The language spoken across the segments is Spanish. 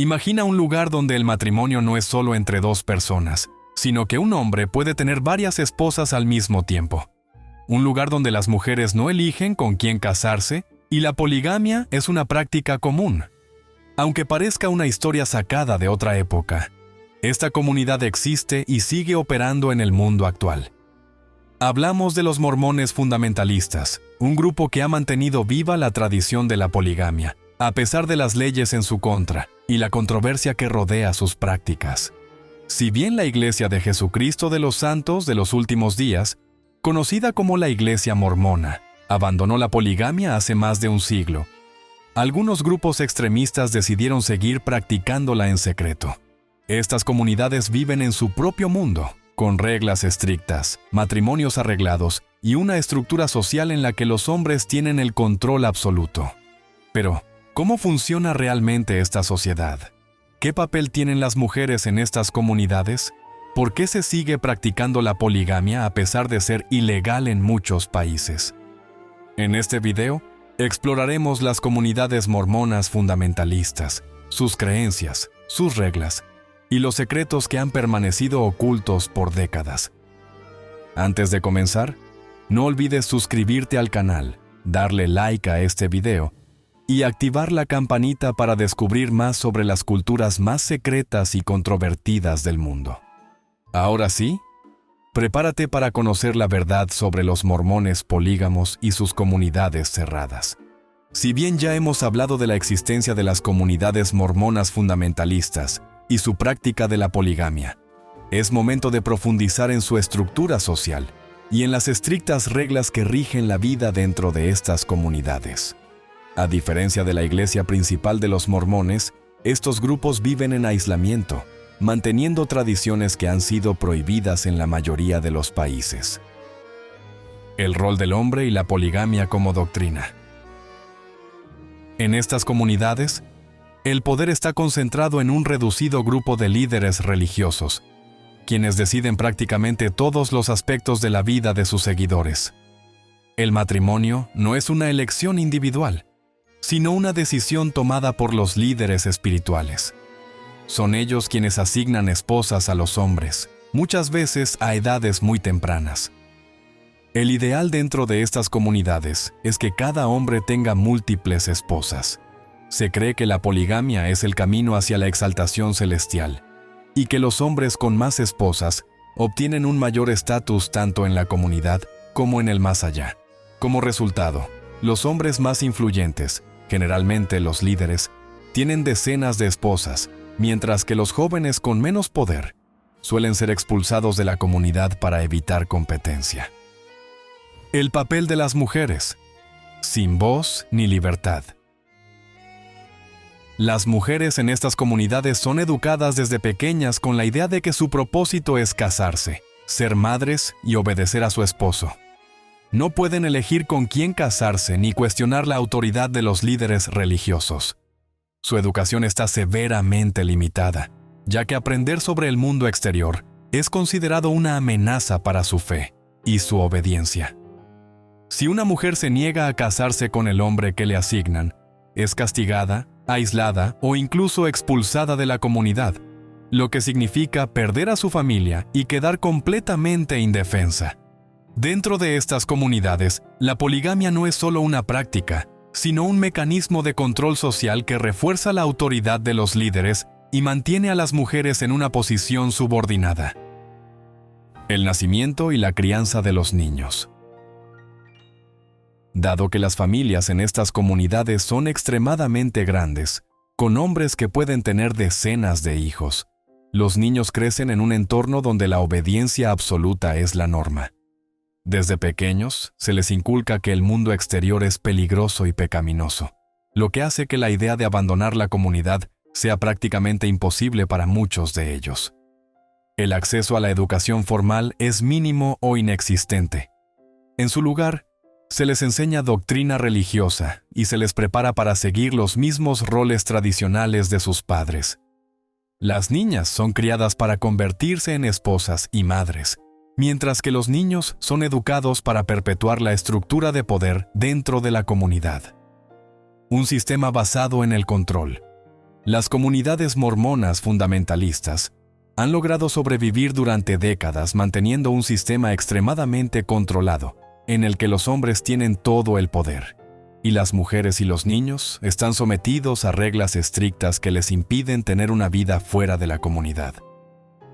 Imagina un lugar donde el matrimonio no es solo entre dos personas, sino que un hombre puede tener varias esposas al mismo tiempo. Un lugar donde las mujeres no eligen con quién casarse y la poligamia es una práctica común. Aunque parezca una historia sacada de otra época, esta comunidad existe y sigue operando en el mundo actual. Hablamos de los mormones fundamentalistas, un grupo que ha mantenido viva la tradición de la poligamia, a pesar de las leyes en su contra y la controversia que rodea sus prácticas. Si bien la Iglesia de Jesucristo de los Santos de los Últimos Días, conocida como la Iglesia Mormona, abandonó la poligamia hace más de un siglo, algunos grupos extremistas decidieron seguir practicándola en secreto. Estas comunidades viven en su propio mundo, con reglas estrictas, matrimonios arreglados y una estructura social en la que los hombres tienen el control absoluto. Pero, ¿cómo funciona realmente esta sociedad? ¿Qué papel tienen las mujeres en estas comunidades? ¿Por qué se sigue practicando la poligamia a pesar de ser ilegal en muchos países? En este video, exploraremos las comunidades mormonas fundamentalistas, sus creencias, sus reglas y los secretos que han permanecido ocultos por décadas. Antes de comenzar, no olvides suscribirte al canal, darle like a este video y activar la campanita para descubrir más sobre las culturas más secretas y controvertidas del mundo. Ahora sí, prepárate para conocer la verdad sobre los mormones polígamos y sus comunidades cerradas. Si bien ya hemos hablado de la existencia de las comunidades mormonas fundamentalistas y su práctica de la poligamia, es momento de profundizar en su estructura social y en las estrictas reglas que rigen la vida dentro de estas comunidades. A diferencia de la iglesia principal de los mormones, estos grupos viven en aislamiento, manteniendo tradiciones que han sido prohibidas en la mayoría de los países. El rol del hombre y la poligamia como doctrina. En estas comunidades, el poder está concentrado en un reducido grupo de líderes religiosos, quienes deciden prácticamente todos los aspectos de la vida de sus seguidores. El matrimonio no es una elección individual, sino una decisión tomada por los líderes espirituales. Son ellos quienes asignan esposas a los hombres, muchas veces a edades muy tempranas. El ideal dentro de estas comunidades es que cada hombre tenga múltiples esposas. Se cree que la poligamia es el camino hacia la exaltación celestial, y que los hombres con más esposas obtienen un mayor estatus tanto en la comunidad como en el más allá. Como resultado, los hombres más influyentes, generalmente los líderes, tienen decenas de esposas, mientras que los jóvenes con menos poder suelen ser expulsados de la comunidad para evitar competencia. El papel de las mujeres, sin voz ni libertad. Las mujeres en estas comunidades son educadas desde pequeñas con la idea de que su propósito es casarse, ser madres y obedecer a su esposo. No pueden elegir con quién casarse ni cuestionar la autoridad de los líderes religiosos. Su educación está severamente limitada, ya que aprender sobre el mundo exterior es considerado una amenaza para su fe y su obediencia. Si una mujer se niega a casarse con el hombre que le asignan, es castigada, aislada o incluso expulsada de la comunidad, lo que significa perder a su familia y quedar completamente indefensa. Dentro de estas comunidades, la poligamia no es solo una práctica, sino un mecanismo de control social que refuerza la autoridad de los líderes y mantiene a las mujeres en una posición subordinada. El nacimiento y la crianza de los niños. Dado que las familias en estas comunidades son extremadamente grandes, con hombres que pueden tener decenas de hijos, los niños crecen en un entorno donde la obediencia absoluta es la norma. Desde pequeños, se les inculca que el mundo exterior es peligroso y pecaminoso, lo que hace que la idea de abandonar la comunidad sea prácticamente imposible para muchos de ellos. El acceso a la educación formal es mínimo o inexistente. En su lugar, se les enseña doctrina religiosa y se les prepara para seguir los mismos roles tradicionales de sus padres. Las niñas son criadas para convertirse en esposas y madres, mientras que los niños son educados para perpetuar la estructura de poder dentro de la comunidad. Un sistema basado en el control. Las comunidades mormonas fundamentalistas han logrado sobrevivir durante décadas manteniendo un sistema extremadamente controlado, en el que los hombres tienen todo el poder, y las mujeres y los niños están sometidos a reglas estrictas que les impiden tener una vida fuera de la comunidad.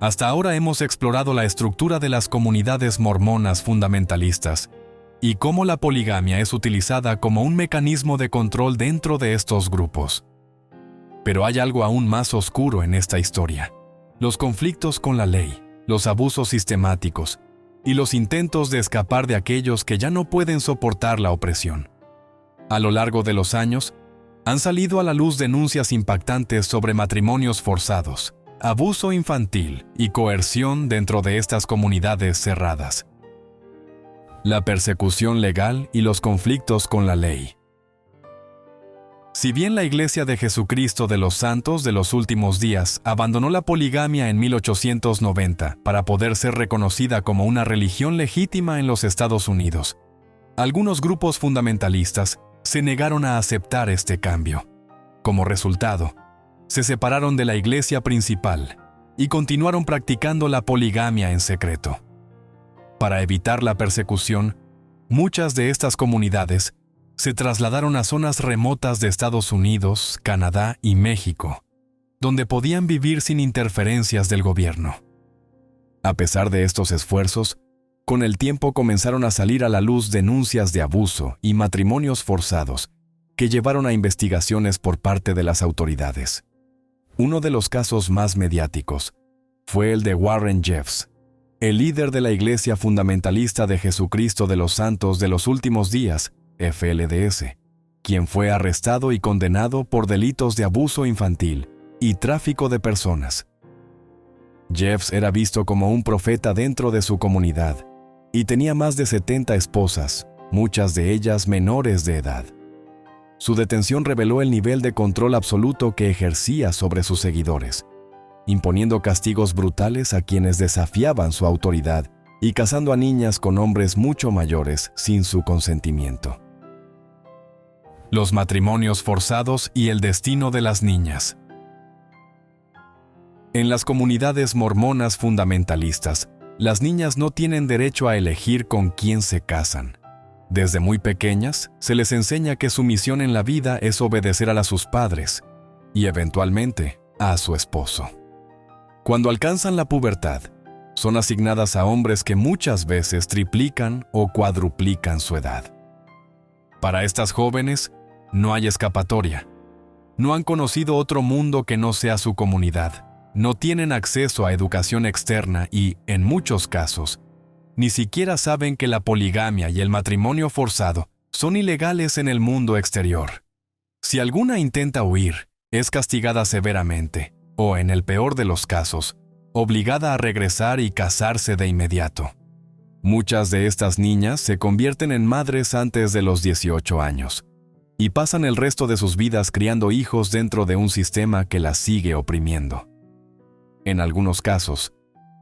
Hasta ahora hemos explorado la estructura de las comunidades mormonas fundamentalistas y cómo la poligamia es utilizada como un mecanismo de control dentro de estos grupos. Pero hay algo aún más oscuro en esta historia: los conflictos con la ley, los abusos sistemáticos y los intentos de escapar de aquellos que ya no pueden soportar la opresión. A lo largo de los años, han salido a la luz denuncias impactantes sobre matrimonios forzados, abuso infantil y coerción dentro de estas comunidades cerradas. La persecución legal y los conflictos con la ley. Si bien la Iglesia de Jesucristo de los Santos de los Últimos Días abandonó la poligamia en 1890 para poder ser reconocida como una religión legítima en los Estados Unidos, algunos grupos fundamentalistas se negaron a aceptar este cambio. Como resultado, se separaron de la Iglesia principal y continuaron practicando la poligamia en secreto. Para evitar la persecución, muchas de estas comunidades se trasladaron a zonas remotas de Estados Unidos, Canadá y México, donde podían vivir sin interferencias del gobierno. A pesar de estos esfuerzos, con el tiempo comenzaron a salir a la luz denuncias de abuso y matrimonios forzados que llevaron a investigaciones por parte de las autoridades. Uno de los casos más mediáticos fue el de Warren Jeffs, el líder de la Iglesia Fundamentalista de Jesucristo de los Santos de los Últimos Días, FLDS, quien fue arrestado y condenado por delitos de abuso infantil y tráfico de personas. Jeffs era visto como un profeta dentro de su comunidad y tenía más de 70 esposas, muchas de ellas menores de edad. Su detención reveló el nivel de control absoluto que ejercía sobre sus seguidores, imponiendo castigos brutales a quienes desafiaban su autoridad y casando a niñas con hombres mucho mayores sin su consentimiento. Los matrimonios forzados y el destino de las niñas. En las comunidades mormonas fundamentalistas, las niñas no tienen derecho a elegir con quién se casan. Desde muy pequeñas, se les enseña que su misión en la vida es obedecer a sus padres y, eventualmente, a su esposo. Cuando alcanzan la pubertad, son asignadas a hombres que muchas veces triplican o cuadruplican su edad. Para estas jóvenes, no hay escapatoria. No han conocido otro mundo que no sea su comunidad. No tienen acceso a educación externa y, en muchos casos, ni siquiera saben que la poligamia y el matrimonio forzado son ilegales en el mundo exterior. Si alguna intenta huir, es castigada severamente, o, en el peor de los casos, obligada a regresar y casarse de inmediato. Muchas de estas niñas se convierten en madres antes de los 18 años y pasan el resto de sus vidas criando hijos dentro de un sistema que las sigue oprimiendo. En algunos casos,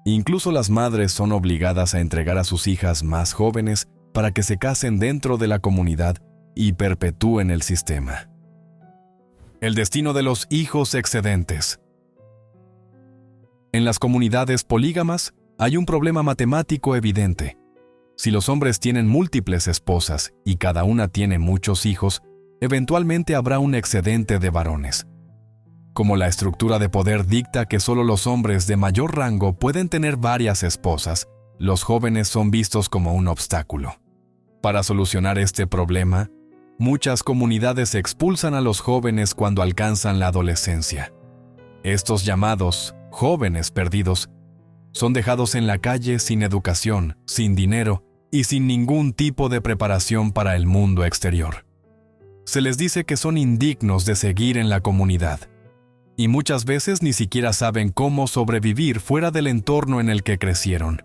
incluso las madres son obligadas a entregar a sus hijas más jóvenes para que se casen dentro de la comunidad y perpetúen el sistema. El destino de los hijos excedentes. En las comunidades polígamas hay un problema matemático evidente. Si los hombres tienen múltiples esposas y cada una tiene muchos hijos, eventualmente habrá un excedente de varones. Como la estructura de poder dicta que solo los hombres de mayor rango pueden tener varias esposas, los jóvenes son vistos como un obstáculo. Para solucionar este problema, muchas comunidades expulsan a los jóvenes cuando alcanzan la adolescencia. Estos llamados jóvenes perdidos son dejados en la calle sin educación, sin dinero y sin ningún tipo de preparación para el mundo exterior. Se les dice que son indignos de seguir en la comunidad, y muchas veces ni siquiera saben cómo sobrevivir fuera del entorno en el que crecieron.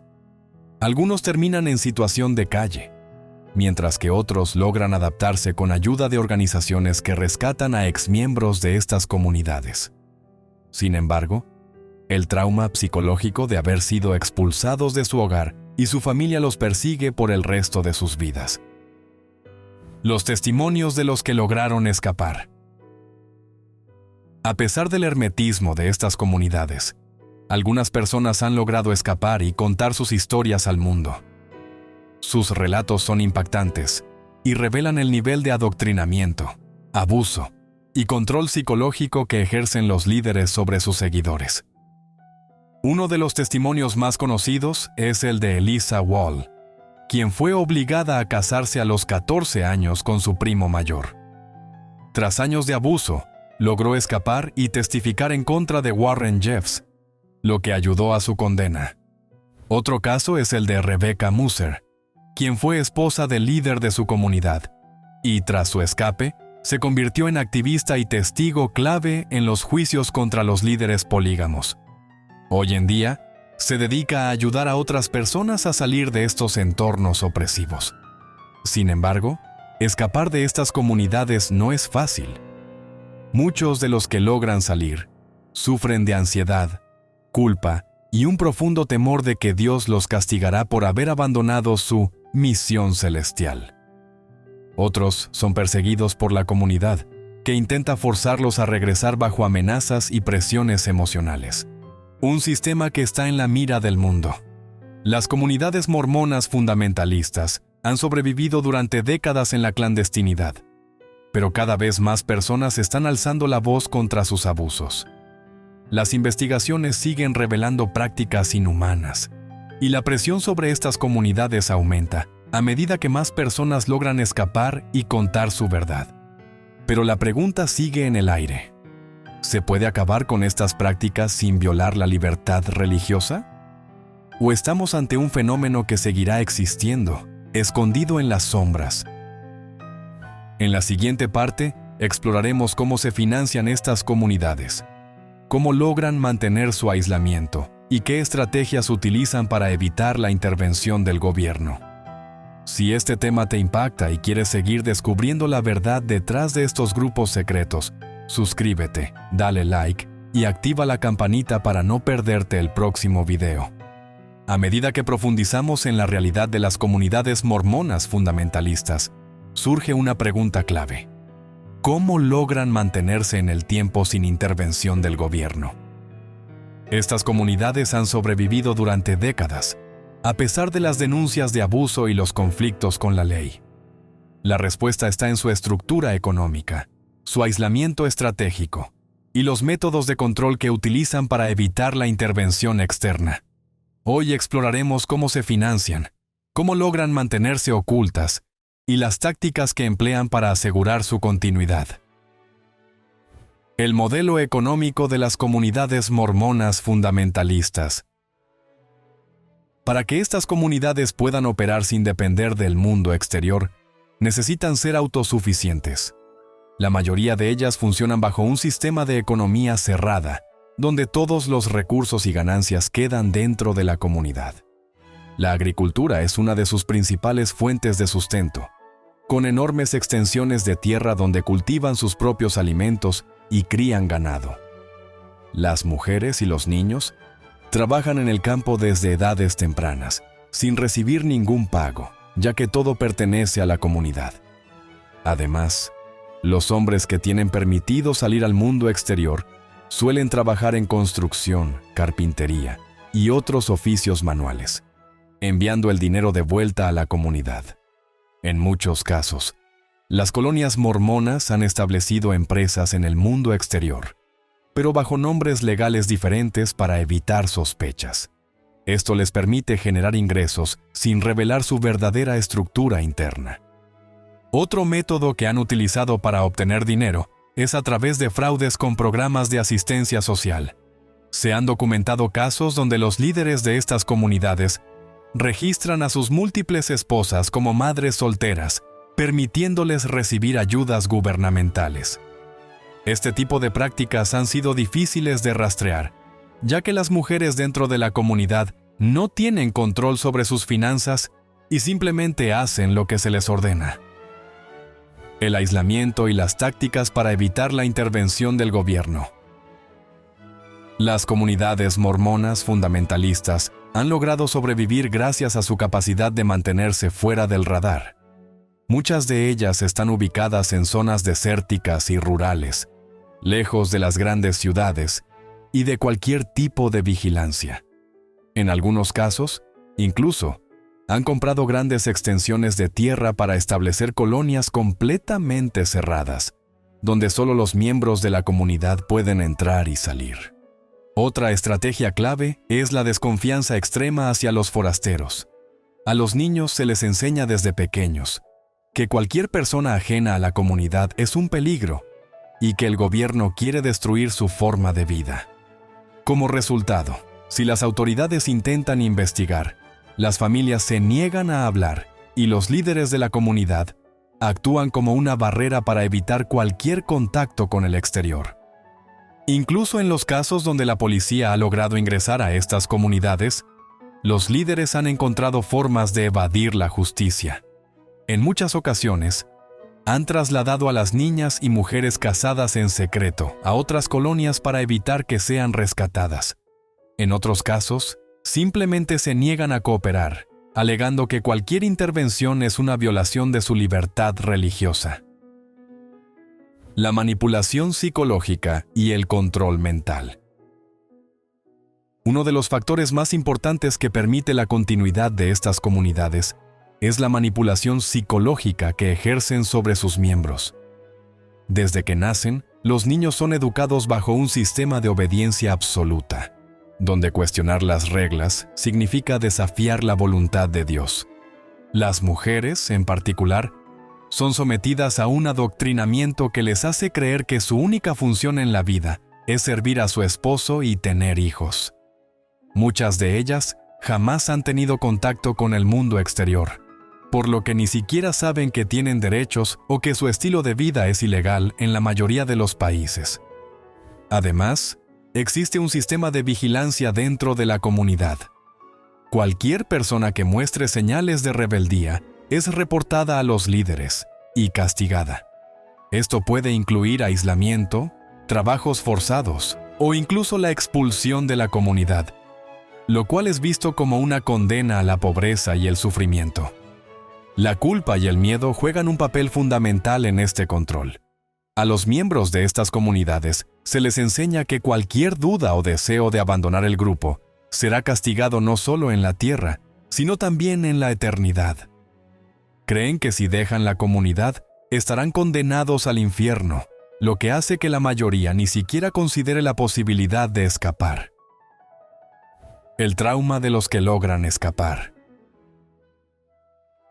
Algunos terminan en situación de calle, mientras que otros logran adaptarse con ayuda de organizaciones que rescatan a exmiembros de estas comunidades. Sin embargo, el trauma psicológico de haber sido expulsados de su hogar y su familia los persigue por el resto de sus vidas. Los testimonios de los que lograron escapar. A pesar del hermetismo de estas comunidades, algunas personas han logrado escapar y contar sus historias al mundo. Sus relatos son impactantes y revelan el nivel de adoctrinamiento, abuso y control psicológico que ejercen los líderes sobre sus seguidores. Uno de los testimonios más conocidos es el de Elisa Wall, quien fue obligada a casarse a los 14 años con su primo mayor. Tras años de abuso, logró escapar y testificar en contra de Warren Jeffs, lo que ayudó a su condena. Otro caso es el de Rebecca Musser, quien fue esposa del líder de su comunidad, y tras su escape, se convirtió en activista y testigo clave en los juicios contra los líderes polígamos. Hoy en día, se dedica a ayudar a otras personas a salir de estos entornos opresivos. Sin embargo, escapar de estas comunidades no es fácil. Muchos de los que logran salir sufren de ansiedad, culpa y un profundo temor de que Dios los castigará por haber abandonado su misión celestial. Otros son perseguidos por la comunidad, que intenta forzarlos a regresar bajo amenazas y presiones emocionales. Un sistema que está en la mira del mundo. Las comunidades mormonas fundamentalistas han sobrevivido durante décadas en la clandestinidad, pero cada vez más personas están alzando la voz contra sus abusos. Las investigaciones siguen revelando prácticas inhumanas, y la presión sobre estas comunidades aumenta a medida que más personas logran escapar y contar su verdad. Pero la pregunta sigue en el aire. ¿Se puede acabar con estas prácticas sin violar la libertad religiosa? ¿O estamos ante un fenómeno que seguirá existiendo, escondido en las sombras? En la siguiente parte, exploraremos cómo se financian estas comunidades, cómo logran mantener su aislamiento y qué estrategias utilizan para evitar la intervención del gobierno. Si este tema te impacta y quieres seguir descubriendo la verdad detrás de estos grupos secretos, suscríbete, dale like y activa la campanita para no perderte el próximo video. A medida que profundizamos en la realidad de las comunidades mormonas fundamentalistas, surge una pregunta clave. ¿Cómo logran mantenerse en el tiempo sin intervención del gobierno? Estas comunidades han sobrevivido durante décadas, a pesar de las denuncias de abuso y los conflictos con la ley. La respuesta está en su estructura económica, su aislamiento estratégico y los métodos de control que utilizan para evitar la intervención externa. Hoy exploraremos cómo se financian, cómo logran mantenerse ocultas y las tácticas que emplean para asegurar su continuidad. El modelo económico de las comunidades mormonas fundamentalistas. Para que estas comunidades puedan operar sin depender del mundo exterior, necesitan ser autosuficientes. La mayoría de ellas funcionan bajo un sistema de economía cerrada, donde todos los recursos y ganancias quedan dentro de la comunidad. La agricultura es una de sus principales fuentes de sustento, con enormes extensiones de tierra donde cultivan sus propios alimentos y crían ganado. Las mujeres y los niños trabajan en el campo desde edades tempranas, sin recibir ningún pago, ya que todo pertenece a la comunidad. Además, los hombres que tienen permitido salir al mundo exterior suelen trabajar en construcción, carpintería y otros oficios manuales, enviando el dinero de vuelta a la comunidad. En muchos casos, las colonias mormonas han establecido empresas en el mundo exterior, pero bajo nombres legales diferentes para evitar sospechas. Esto les permite generar ingresos sin revelar su verdadera estructura interna. Otro método que han utilizado para obtener dinero es a través de fraudes con programas de asistencia social. Se han documentado casos donde los líderes de estas comunidades registran a sus múltiples esposas como madres solteras, permitiéndoles recibir ayudas gubernamentales. Este tipo de prácticas han sido difíciles de rastrear, ya que las mujeres dentro de la comunidad no tienen control sobre sus finanzas y simplemente hacen lo que se les ordena. El aislamiento y las tácticas para evitar la intervención del gobierno. Las comunidades mormonas fundamentalistas han logrado sobrevivir gracias a su capacidad de mantenerse fuera del radar. Muchas de ellas están ubicadas en zonas desérticas y rurales, lejos de las grandes ciudades y de cualquier tipo de vigilancia. En algunos casos, incluso, han comprado grandes extensiones de tierra para establecer colonias completamente cerradas, donde solo los miembros de la comunidad pueden entrar y salir. Otra estrategia clave es la desconfianza extrema hacia los forasteros. A los niños se les enseña desde pequeños que cualquier persona ajena a la comunidad es un peligro y que el gobierno quiere destruir su forma de vida. Como resultado, si las autoridades intentan investigar, las familias se niegan a hablar y los líderes de la comunidad actúan como una barrera para evitar cualquier contacto con el exterior. Incluso en los casos donde la policía ha logrado ingresar a estas comunidades, los líderes han encontrado formas de evadir la justicia. En muchas ocasiones, han trasladado a las niñas y mujeres casadas en secreto a otras colonias para evitar que sean rescatadas. En otros casos, simplemente se niegan a cooperar, alegando que cualquier intervención es una violación de su libertad religiosa. La manipulación psicológica y el control mental. Uno de los factores más importantes que permite la continuidad de estas comunidades es la manipulación psicológica que ejercen sobre sus miembros. Desde que nacen, los niños son educados bajo un sistema de obediencia absoluta, donde cuestionar las reglas significa desafiar la voluntad de Dios. Las mujeres, en particular, son sometidas a un adoctrinamiento que les hace creer que su única función en la vida es servir a su esposo y tener hijos. Muchas de ellas jamás han tenido contacto con el mundo exterior, por lo que ni siquiera saben que tienen derechos o que su estilo de vida es ilegal en la mayoría de los países. Además, existe un sistema de vigilancia dentro de la comunidad. Cualquier persona que muestre señales de rebeldía es reportada a los líderes y castigada. Esto puede incluir aislamiento, trabajos forzados o incluso la expulsión de la comunidad, lo cual es visto como una condena a la pobreza y el sufrimiento. La culpa y el miedo juegan un papel fundamental en este control. A los miembros de estas comunidades se les enseña que cualquier duda o deseo de abandonar el grupo será castigado no solo en la tierra, sino también en la eternidad. Creen que si dejan la comunidad, estarán condenados al infierno, lo que hace que la mayoría ni siquiera considere la posibilidad de escapar. El trauma de los que logran escapar.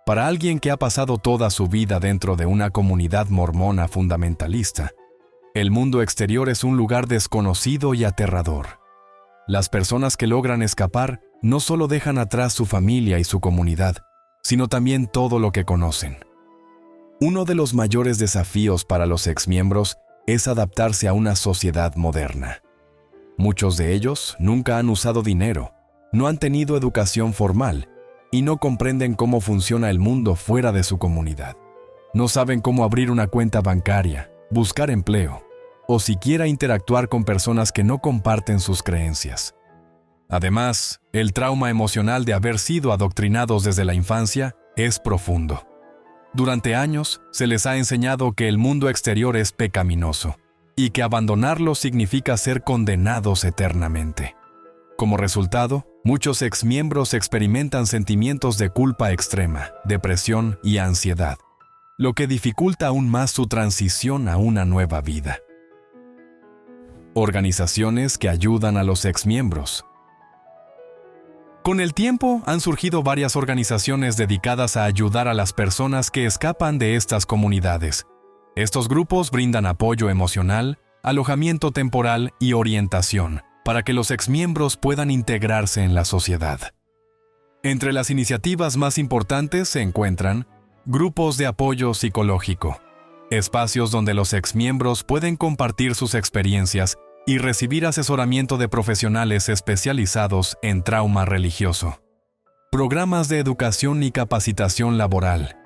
Para alguien que ha pasado toda su vida dentro de una comunidad mormona fundamentalista, el mundo exterior es un lugar desconocido y aterrador. Las personas que logran escapar no solo dejan atrás su familia y su comunidad, sino también todo lo que conocen. Uno de los mayores desafíos para los exmiembros es adaptarse a una sociedad moderna. Muchos de ellos nunca han usado dinero, no han tenido educación formal y no comprenden cómo funciona el mundo fuera de su comunidad. No saben cómo abrir una cuenta bancaria, buscar empleo o siquiera interactuar con personas que no comparten sus creencias. Además, el trauma emocional de haber sido adoctrinados desde la infancia es profundo. Durante años se les ha enseñado que el mundo exterior es pecaminoso y que abandonarlo significa ser condenados eternamente. Como resultado, muchos exmiembros experimentan sentimientos de culpa extrema, depresión y ansiedad, lo que dificulta aún más su transición a una nueva vida. Organizaciones que ayudan a los exmiembros. Con el tiempo han surgido varias organizaciones dedicadas a ayudar a las personas que escapan de estas comunidades. Estos grupos brindan apoyo emocional, alojamiento temporal y orientación para que los exmiembros puedan integrarse en la sociedad. Entre las iniciativas más importantes se encuentran grupos de apoyo psicológico, espacios donde los exmiembros pueden compartir sus experiencias y recibir asesoramiento de profesionales especializados en trauma religioso. Programas de educación y capacitación laboral.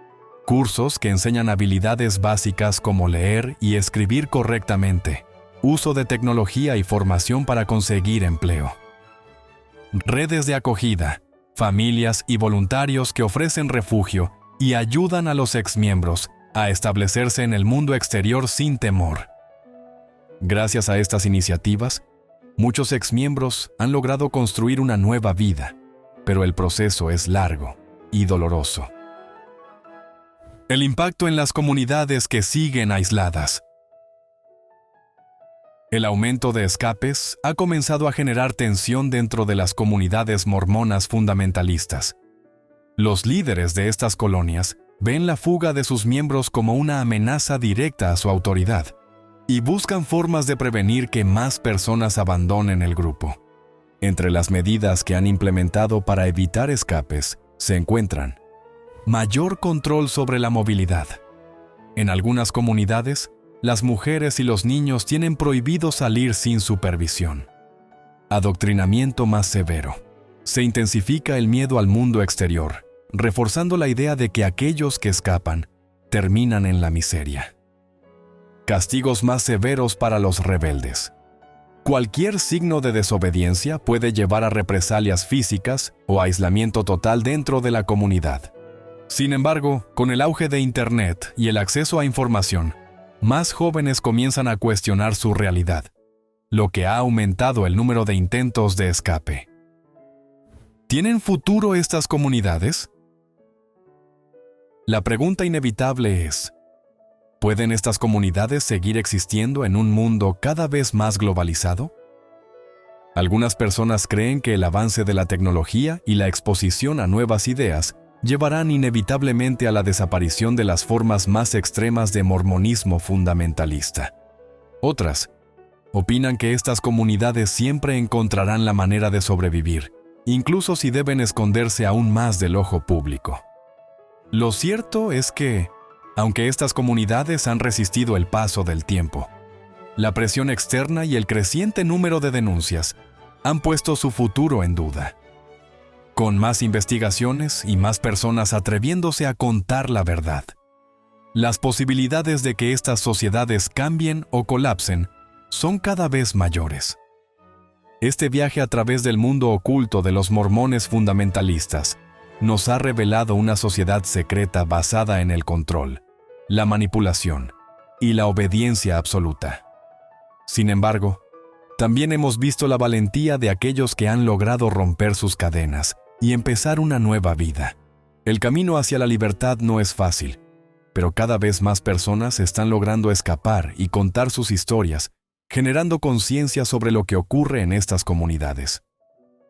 Cursos que enseñan habilidades básicas como leer y escribir correctamente. Uso de tecnología y formación para conseguir empleo. Redes de acogida. Familias y voluntarios que ofrecen refugio y ayudan a los exmiembros a establecerse en el mundo exterior sin temor. Gracias a estas iniciativas, muchos exmiembros han logrado construir una nueva vida, pero el proceso es largo y doloroso. El impacto en las comunidades que siguen aisladas. El aumento de escapes ha comenzado a generar tensión dentro de las comunidades mormonas fundamentalistas. Los líderes de estas colonias ven la fuga de sus miembros como una amenaza directa a su autoridad y buscan formas de prevenir que más personas abandonen el grupo. Entre las medidas que han implementado para evitar escapes se encuentran mayor control sobre la movilidad. En algunas comunidades, las mujeres y los niños tienen prohibido salir sin supervisión. Adoctrinamiento más severo. Se intensifica el miedo al mundo exterior, reforzando la idea de que aquellos que escapan terminan en la miseria. Castigos más severos para los rebeldes. Cualquier signo de desobediencia puede llevar a represalias físicas o aislamiento total dentro de la comunidad. Sin embargo, con el auge de Internet y el acceso a información, más jóvenes comienzan a cuestionar su realidad, lo que ha aumentado el número de intentos de escape. ¿Tienen futuro estas comunidades? La pregunta inevitable es, ¿pueden estas comunidades seguir existiendo en un mundo cada vez más globalizado? Algunas personas creen que el avance de la tecnología y la exposición a nuevas ideas llevarán inevitablemente a la desaparición de las formas más extremas de mormonismo fundamentalista. Otras opinan que estas comunidades siempre encontrarán la manera de sobrevivir, incluso si deben esconderse aún más del ojo público. Lo cierto es que, aunque estas comunidades han resistido el paso del tiempo, la presión externa y el creciente número de denuncias han puesto su futuro en duda. Con más investigaciones y más personas atreviéndose a contar la verdad, las posibilidades de que estas sociedades cambien o colapsen son cada vez mayores. Este viaje a través del mundo oculto de los mormones fundamentalistas nos ha revelado una sociedad secreta basada en el control, la manipulación y la obediencia absoluta. Sin embargo, también hemos visto la valentía de aquellos que han logrado romper sus cadenas y empezar una nueva vida. El camino hacia la libertad no es fácil, pero cada vez más personas están logrando escapar y contar sus historias, generando conciencia sobre lo que ocurre en estas comunidades.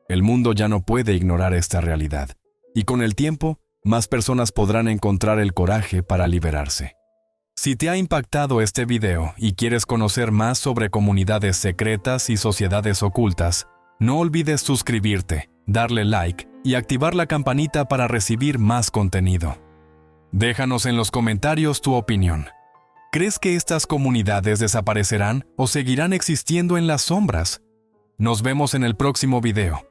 El mundo ya no puede ignorar esta realidad, y con el tiempo, más personas podrán encontrar el coraje para liberarse. Si te ha impactado este video y quieres conocer más sobre comunidades secretas y sociedades ocultas, no olvides suscribirte, darle like y activar la campanita para recibir más contenido. Déjanos en los comentarios tu opinión. ¿Crees que estas comunidades desaparecerán o seguirán existiendo en las sombras? Nos vemos en el próximo video.